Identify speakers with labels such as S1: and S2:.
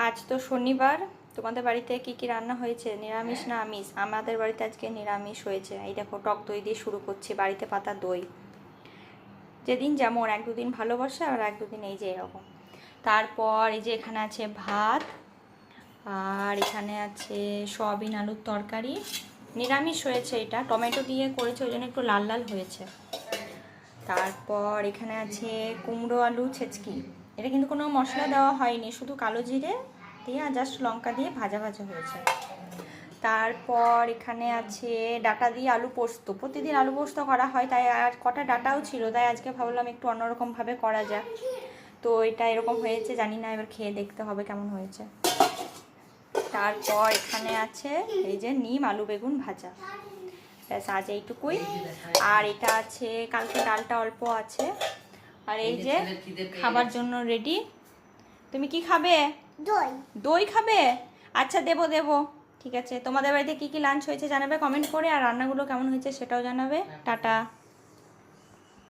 S1: আজ তো শনিবার, তোমাদের বাড়িতে কি কি রান্না হয়েছে? নিরামিষ না আমিষ? আমাদের বাড়িতে আজকে নিরামিষ হয়েছে। এই দেখো, টক দই দিয়ে শুরু করছি, বাড়িতে পাতা দই। যেদিন যেমন, এক দুদিন ভালোবাসে আর এক দুদিন এই যে এরকম। তারপর এই যে এখানে আছে ভাত, আর এখানে আছে সয়াবিন আলুর তরকারি। নিরামিষ হয়েছে, এটা টমেটো দিয়ে করেছে, ওই জন্য একটু লাল লাল হয়েছে। তারপর এখানে আছে কুমড়ো আলু ছেচকি। এটা কিন্তু কোনো মশলা দেওয়া হয়নি, শুধু কালো জিরে দিয়ে আর জাস্ট লঙ্কা দিয়ে ভাজা ভাজা হয়েছে। তারপর এখানে আছে ডাঁটা দিয়ে আলু পোস্ত। প্রতিদিন আলু পোস্ত করা হয়, তাই আর কটা ডাঁটাও ছিল, তাই আজকে ভাবলাম একটু অন্যরকমভাবে করা যাক। তো এটা এরকম হয়েছে, জানি না, এবার খেয়ে দেখতে হবে কেমন হয়েছে। তারপর এখানে আছে এই যে নিম আলু বেগুন ভাজা। ব্যাস, আজ এইটুকুই। আর এটা আছে, কালকে ডালটা অল্প আছে। আর এই যে খাবার জন্য রেডি। তুমি কি খাবে?
S2: দই।
S1: দই খাবে? আচ্ছা, দেবো দেবো। ঠিক আছে, তোমাদের বাড়িতে কি কি লাঞ্চ হয়েছে জানাবে কমেন্ট করে, আর রান্নাগুলো কেমন হয়েছে সেটাও জানাবে। টাটা।